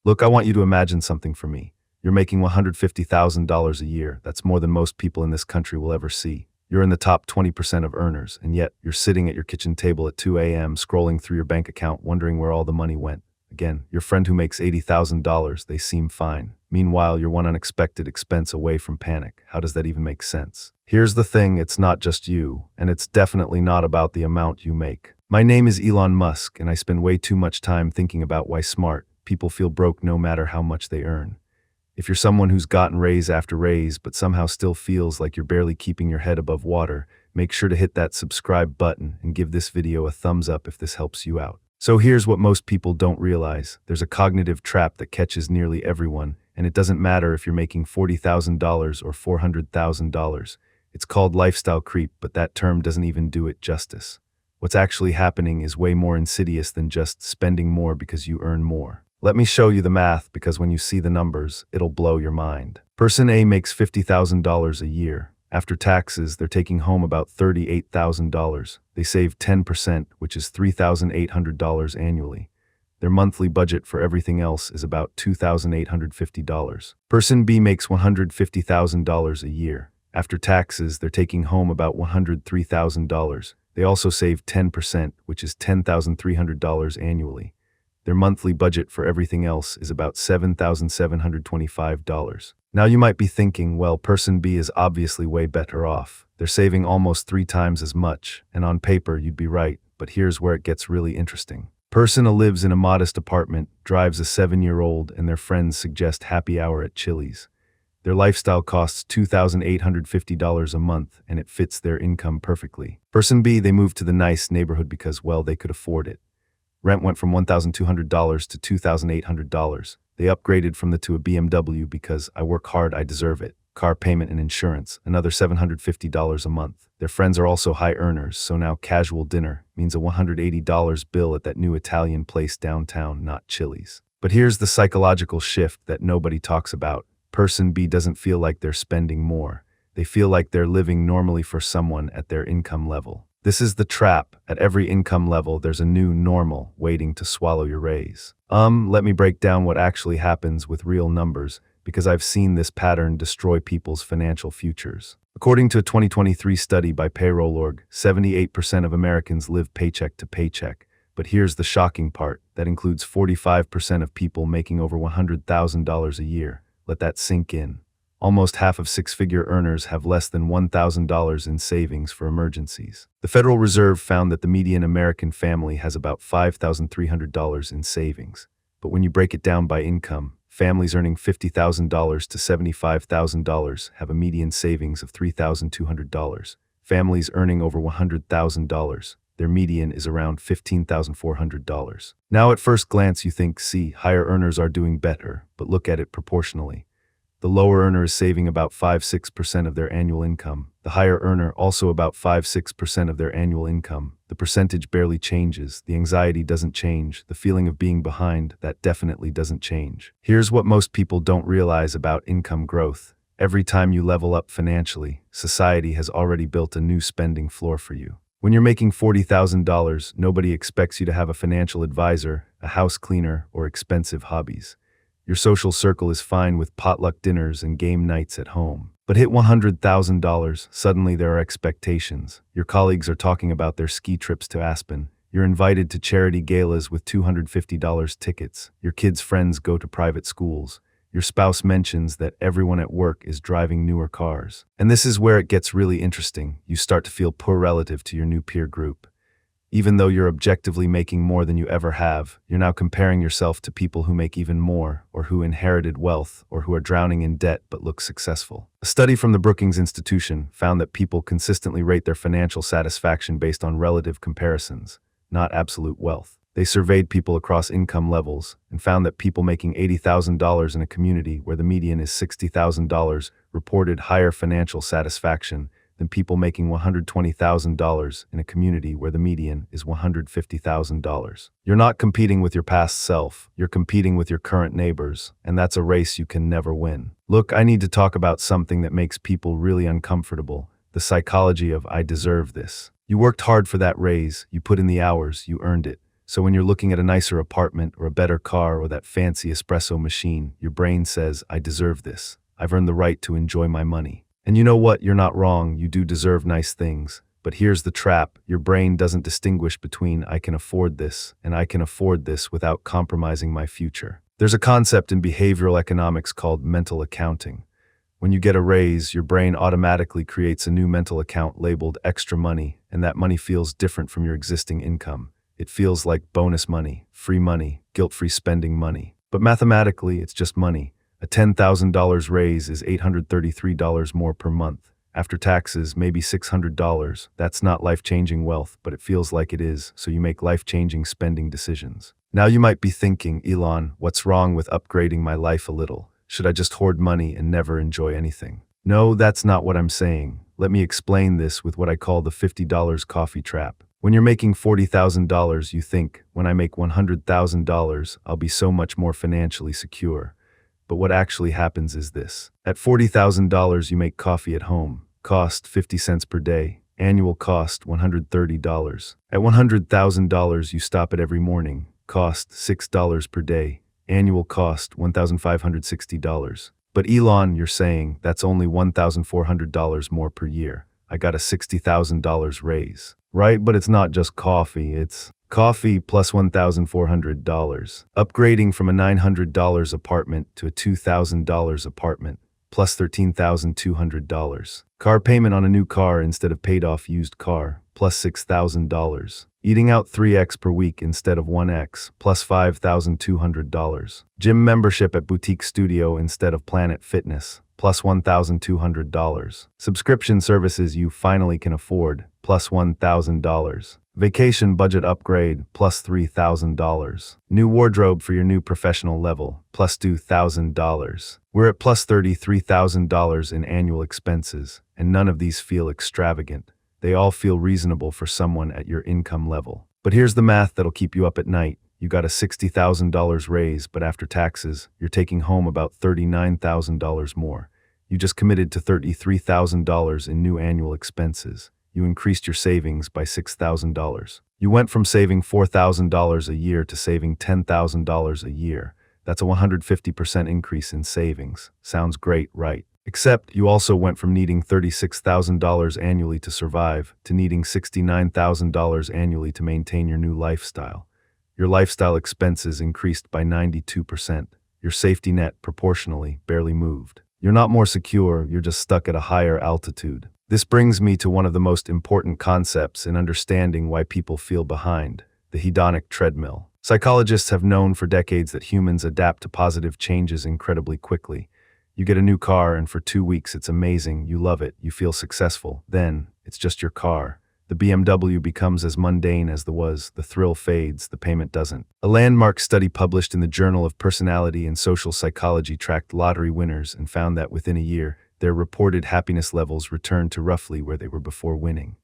Look, I want you to imagine something for me. You're making $150,000 a year. That's more than most people in this country will ever see. You're in the top 20% of earners, and yet you're sitting at your kitchen table at 2 a.m. scrolling through your bank account wondering where all the money went. Again, your friend who makes $80,000, they seem fine. Meanwhile, you're one unexpected expense away from panic. How does that even make sense? Here's the thing, it's not just you, and it's definitely not about the amount you make. My name is Elon Musk, and I spend way too much time thinking about why smart people feel broke no matter how much they earn. If you're someone who's gotten raise after raise but somehow still feels like you're barely keeping your head above water, make sure to hit that subscribe button and give this video a thumbs up if this helps you out. So here's what most people don't realize. There's a cognitive trap that catches nearly everyone, and it doesn't matter if you're making $40,000 or $400,000. It's called lifestyle creep, but that term doesn't even do it justice. What's actually happening is way more insidious than just spending more because you earn more. Let me show you the math, because when you see the numbers, it'll blow your mind. Person A makes $50,000 a year. After taxes, they're taking home about $38,000. They save 10%, which is $3,800 annually. Their monthly budget for everything else is about $2,850. Person B makes $150,000 a year. After taxes, they're taking home about $103,000. They also save 10%, which is $10,300 annually. Their monthly budget for everything else is about $7,725. Now you might be thinking, well, person B is obviously way better off. They're saving almost 3 times as much, and on paper you'd be right, but here's where it gets really interesting. Person A lives in a modest apartment, drives a 7-year-old, and their friends suggest happy hour at Chili's. Their lifestyle costs $2,850 a month, and it fits their income perfectly. Person B, they moved to the nice neighborhood because, well, they could afford it. Rent went from $1,200 to $2,800. They upgraded from the to a BMW because I work hard, I deserve it. Car payment and insurance, another $750 a month. Their friends are also high earners, so now casual dinner means a $180 bill at that new Italian place downtown, not Chili's. But here's the psychological shift that nobody talks about. Person B doesn't feel like they're spending more. They feel like they're living normally for someone at their income level. This is the trap. At every income level, there's a new normal waiting to swallow your raise. Let me break down what actually happens with real numbers, because I've seen this pattern destroy people's financial futures. According to a 2023 study by Payroll.org, 78% of Americans live paycheck to paycheck. But here's the shocking part. That includes 45% of people making over $100,000 a year. Let that sink in. Almost half of 6-figure earners have less than $1,000 in savings for emergencies. The Federal Reserve found that the median American family has about $5,300 in savings. But when you break it down by income, families earning $50,000 to $75,000 have a median savings of $3,200. Families earning over $100,000, their median is around $15,400. Now at first glance you think, see, higher earners are doing better, but look at it proportionally. The lower earner is saving about 5–6% of their annual income. The higher earner also about 5–6% of their annual income. The percentage barely changes. The anxiety doesn't change. The feeling of being behind, that definitely doesn't change. Here's what most people don't realize about income growth. Every time you level up financially, society has already built a new spending floor for you. When you're making $40,000, nobody expects you to have a financial advisor, a house cleaner, or expensive hobbies. Your social circle is fine with potluck dinners and game nights at home. But hit $100,000, suddenly there are expectations. Your colleagues are talking about their ski trips to Aspen. You're invited to charity galas with $250 tickets. Your kids' friends go to private schools. Your spouse mentions that everyone at work is driving newer cars. And this is where it gets really interesting. You start to feel poor relative to your new peer group. Even though you're objectively making more than you ever have, you're now comparing yourself to people who make even more, or who inherited wealth, or who are drowning in debt but look successful. A study from the Brookings Institution found that people consistently rate their financial satisfaction based on relative comparisons, not absolute wealth. They surveyed people across income levels and found that people making $80,000 in a community where the median is $60,000 reported higher financial satisfaction than people making $120,000 in a community where the median is $150,000. You're not competing with your past self, you're competing with your current neighbors, and that's a race you can never win. Look, I need to talk about something that makes people really uncomfortable, the psychology of I deserve this. You worked hard for that raise, you put in the hours, you earned it. So when you're looking at a nicer apartment or a better car or that fancy espresso machine, your brain says, I deserve this. I've earned the right to enjoy my money. And you know what? You're not wrong. You do deserve nice things. But here's the trap. Your brain doesn't distinguish between I can afford this and I can afford this without compromising my future. There's a concept in behavioral economics called mental accounting. When you get a raise, your brain automatically creates a new mental account labeled extra money, and that money feels different from your existing income. It feels like bonus money, guilt-free spending money. But mathematically, it's just money. A $10,000 raise is $833 more per month. After taxes, maybe $600. That's not life-changing wealth, but it feels like it is, so you make life-changing spending decisions. Now you might be thinking, Elon, what's wrong with upgrading my life a little? Should I just hoard money and never enjoy anything? No, that's not what I'm saying. Let me explain this with what I call the $50 coffee trap. When you're making $40,000, you think, when I make $100,000, I'll be so much more financially secure. But what actually happens is this. At $40,000, you make coffee at home. Cost 50 cents per day. Annual cost $130. At $100,000, you stop it every morning. Cost $6 per day. Annual cost $1,560. But Elon, you're saying, that's only $1,400 more per year. I got a $60,000 raise. Right, but it's not just coffee, it's coffee plus $1,400. Upgrading from a $900 apartment to a $2,000 apartment plus $13,200. Car payment on a new car instead of paid-off used car plus $6,000. Eating out 3x per week instead of 1x plus $5,200. Gym membership at Boutique Studio instead of Planet Fitness plus $1,200. Subscription services you finally can afford plus $1,000. Vacation budget upgrade plus $3,000. New wardrobe for your new professional level plus $2,000. We're at plus $33,000 in annual expenses, and none of these feel extravagant. They all feel reasonable for someone at your income level. But here's the math that'll keep you up at night. You got a $60,000 raise, but after taxes, you're taking home about $39,000 more. You just committed to $33,000 in new annual expenses. You increased your savings by $6,000. You went from saving $4,000 a year to saving $10,000 a year. That's a 150% increase in savings. Sounds great, right? Except you also went from needing $36,000 annually to survive to needing $69,000 annually to maintain your new lifestyle. Your lifestyle expenses increased by 92%. Your safety net, proportionally, barely moved. You're not more secure, you're just stuck at a higher altitude. This brings me to one of the most important concepts in understanding why people feel behind, the hedonic treadmill. Psychologists have known for decades that humans adapt to positive changes incredibly quickly. You get a new car and for 2 weeks it's amazing, you love it, you feel successful. Then, it's just your car. The BMW becomes as mundane as the thrill fades, the payment doesn't. A landmark study published in the Journal of Personality and Social Psychology tracked lottery winners and found that within a year, their reported happiness levels returned to roughly where they were before winning.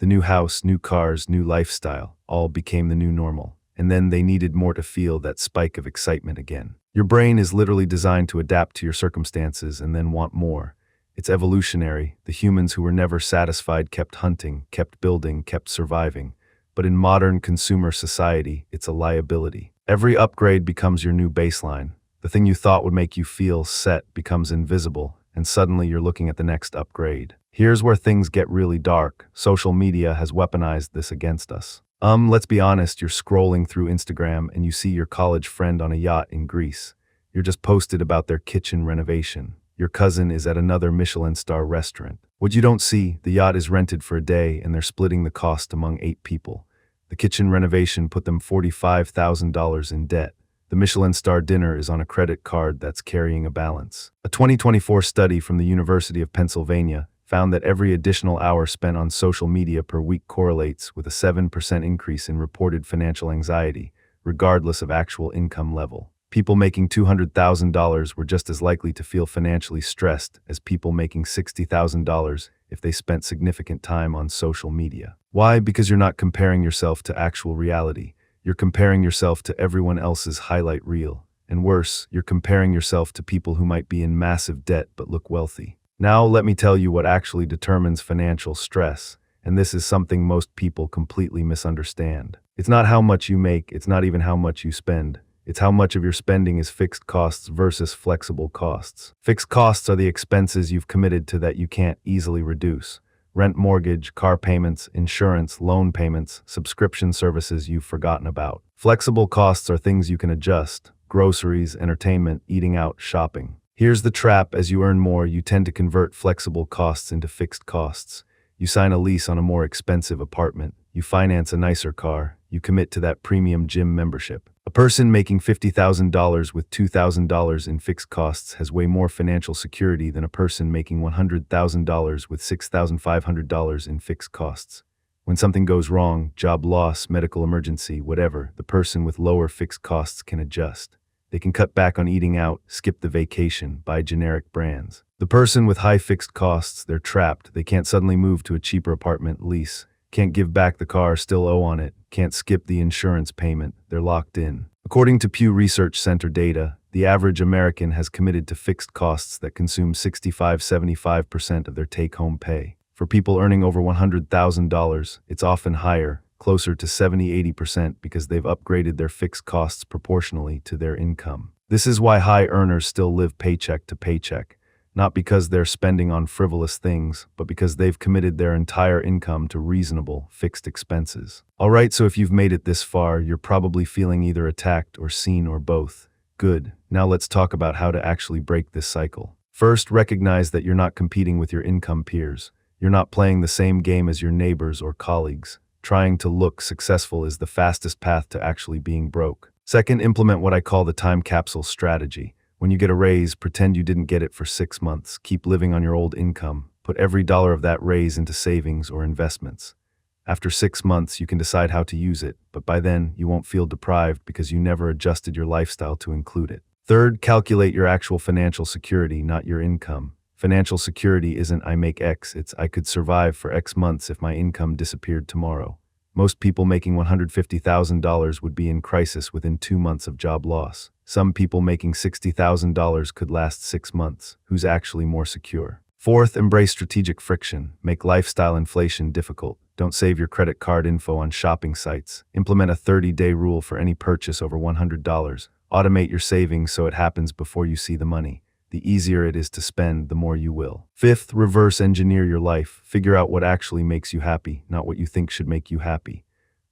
The new house, new cars, new lifestyle, all became the new normal. And then they needed more to feel that spike of excitement again. Your brain is literally designed to adapt to your circumstances and then want more. It's evolutionary. The humans who were never satisfied kept hunting, kept building, kept surviving. But in modern consumer society, it's a liability. Every upgrade becomes your new baseline. The thing you thought would make you feel set becomes invisible, and suddenly you're looking at the next upgrade. Here's where things get really dark. Social media has weaponized this against us. Let's be honest, you're scrolling through Instagram and you see your college friend on a yacht in Greece. You're just posted about their kitchen renovation. Your cousin is at another Michelin star restaurant. What you don't see, the yacht is rented for a day and they're splitting the cost among 8 people. The kitchen renovation put them $45,000 in debt. The Michelin star dinner is on a credit card that's carrying a balance. A 2024 study from the University of Pennsylvania found that every additional hour spent on social media per week correlates with a 7% increase in reported financial anxiety, regardless of actual income level. People making $200,000 were just as likely to feel financially stressed as people making $60,000 if they spent significant time on social media. Why? Because you're not comparing yourself to actual reality. You're comparing yourself to everyone else's highlight reel. And worse, you're comparing yourself to people who might be in massive debt but look wealthy. Now let me tell you what actually determines financial stress, and this is something most people completely misunderstand. It's not how much you make, it's not even how much you spend. It's how much of your spending is fixed costs versus flexible costs. Fixed costs are the expenses you've committed to that you can't easily reduce. Rent, mortgage, car payments, insurance, loan payments, subscription services you've forgotten about. Flexible costs are things you can adjust: groceries, entertainment, eating out, shopping. Here's the trap: as you earn more, you tend to convert flexible costs into fixed costs. You sign a lease on a more expensive apartment. You finance a nicer car. You commit to that premium gym membership. A person making $50,000 with $2,000 in fixed costs has way more financial security than a person making $100,000 with $6,500 in fixed costs. When something goes wrong, job loss, medical emergency, whatever, the person with lower fixed costs can adjust. They can cut back on eating out, skip the vacation, buy generic brands. The person with high fixed costs, they're trapped. They can't suddenly move to a cheaper apartment, lease. Can't give back the car, still owe on it. Can't skip the insurance payment. They're locked in. According to Pew Research Center data, the average American has committed to fixed costs that consume 65–75% of their take-home pay. For people earning over $100,000, it's often higher, closer to 70–80%, because they've upgraded their fixed costs proportionally to their income. This is why high earners still live paycheck to paycheck. Not because they're spending on frivolous things, but because they've committed their entire income to reasonable, fixed expenses. Alright, so if you've made it this far, you're probably feeling either attacked or seen or both. Good. Now let's talk about how to actually break this cycle. First, recognize that you're not competing with your income peers. You're not playing the same game as your neighbors or colleagues. Trying to look successful is the fastest path to actually being broke. Second, implement what I call the time capsule strategy. When you get a raise, pretend you didn't get it for 6 months. Keep living on your old income. Put every dollar of that raise into savings or investments. After 6 months, you can decide how to use it, but by then, you won't feel deprived because you never adjusted your lifestyle to include it. Third, calculate your actual financial security, not your income. Financial security isn't I make X, it's I could survive for X months if my income disappeared tomorrow. Most people making $150,000 would be in crisis within 2 months of job loss. Some people making $60,000 could last 6 months. Who's actually more secure? Fourth, embrace strategic friction. Make lifestyle inflation difficult. Don't save your credit card info on shopping sites. Implement a 30-day rule for any purchase over $100. Automate your savings so it happens before you see the money. The easier it is to spend, the more you will. Fifth, reverse engineer your life. Figure out what actually makes you happy, not what you think should make you happy.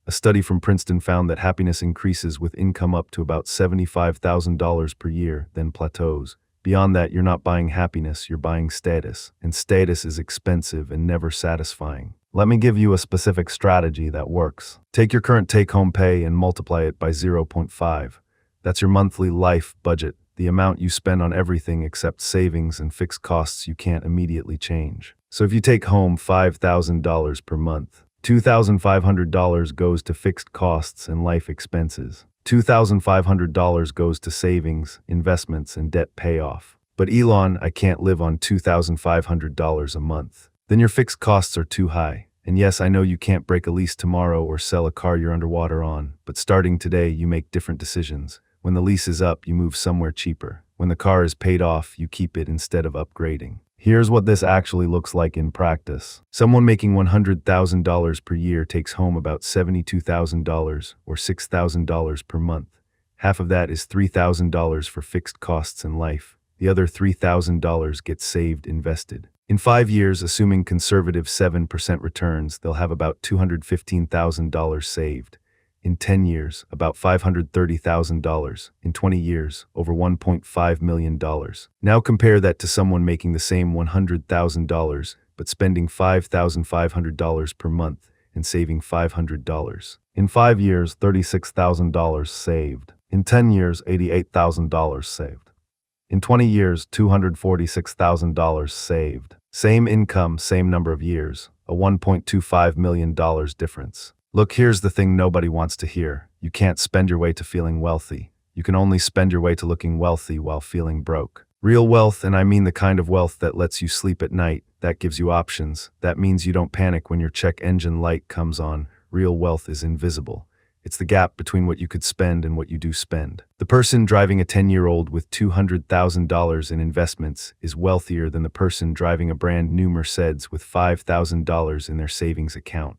A study from Princeton found that happiness increases with income up to about $75,000 per year, then plateaus. Beyond that, you're not buying happiness, you're buying status. And status is expensive and never satisfying. Let me give you a specific strategy that works. Take your current take-home pay and multiply it by 0.5. That's your monthly life budget. The amount you spend on everything except savings and fixed costs you can't immediately change. So if you take home $5,000 per month, $2,500 goes to fixed costs and life expenses. $2,500 goes to savings, investments, and debt payoff. But Elon, I can't live on $2,500 a month. Then your fixed costs are too high. And yes, I know you can't break a lease tomorrow or sell a car you're underwater on, but starting today, you make different decisions. When the lease is up, you move somewhere cheaper. When the car is paid off, you keep it instead of upgrading. Here's what this actually looks like in practice. Someone making $100,000 per year takes home about $72,000 or $6,000 per month. Half of that is $3,000 for fixed costs and life. The other $3,000 gets saved, invested. In 5 years, assuming conservative 7% returns, they'll have about $215,000 saved. In 10 years, about $530,000. In 20 years, over $1.5 million. Now compare that to someone making the same $100,000, but spending $5,500 per month and saving $500. In 5 years, $36,000 saved. In 10 years, $88,000 saved. In 20 years, $246,000 saved. Same income, same number of years, a $1.25 million difference. Look, here's the thing nobody wants to hear. You can't spend your way to feeling wealthy. You can only spend your way to looking wealthy while feeling broke. Real wealth, and I mean the kind of wealth that lets you sleep at night, that gives you options. That means you don't panic when your check engine light comes on. Real wealth is invisible. It's the gap between what you could spend and what you do spend. The person driving a 10-year-old with $200,000 in investments is wealthier than the person driving a brand new Mercedes with $5,000 in their savings account.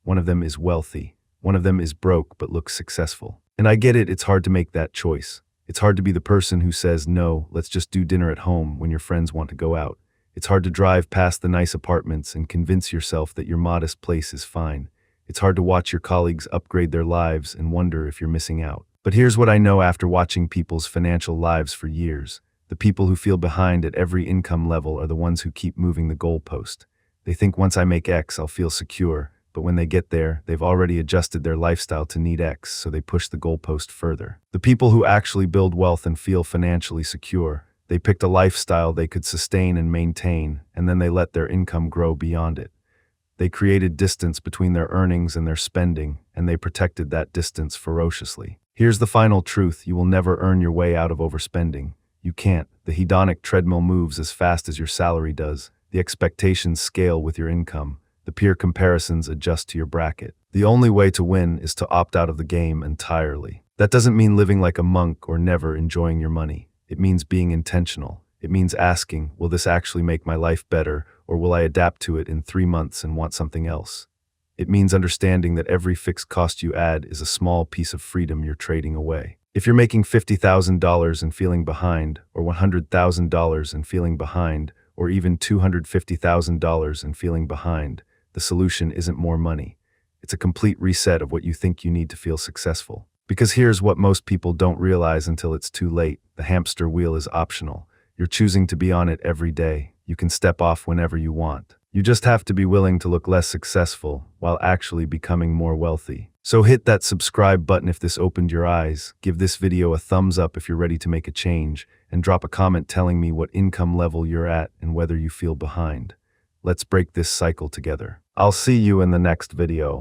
One of them is wealthy. One of them is broke but looks successful. And I get it, it's hard to make that choice. It's hard to be the person who says, no, let's just do dinner at home when your friends want to go out. It's hard to drive past the nice apartments and convince yourself that your modest place is fine. It's hard to watch your colleagues upgrade their lives and wonder if you're missing out. But here's what I know after watching people's financial lives for years. The people who feel behind at every income level are the ones who keep moving the goalpost. They think once I make X, I'll feel secure. But when they get there, they've already adjusted their lifestyle to need X, so they push the goalpost further. The people who actually build wealth and feel financially secure, they picked a lifestyle they could sustain and maintain, and then they let their income grow beyond it. They created distance between their earnings and their spending, and they protected that distance ferociously. Here's the final truth: you will never earn your way out of overspending. You can't. The hedonic treadmill moves as fast as your salary does. The expectations scale with your income. The peer comparisons adjust to your bracket. The only way to win is to opt out of the game entirely. That doesn't mean living like a monk or never enjoying your money. It means being intentional. It means asking, will this actually make my life better, or will I adapt to it in 3 months and want something else? It means understanding that every fixed cost you add is a small piece of freedom you're trading away. If you're making $50,000 and feeling behind, or $100,000 and feeling behind, or even $250,000 and feeling behind, the solution isn't more money. It's a complete reset of what you think you need to feel successful. Because here's what most people don't realize until it's too late: the hamster wheel is optional. You're choosing to be on it every day. You can step off whenever you want. You just have to be willing to look less successful while actually becoming more wealthy. So hit that subscribe button if this opened your eyes, give this video a thumbs up if you're ready to make a change, and drop a comment telling me what income level you're at and whether you feel behind. Let's break this cycle together. I'll see you in the next video.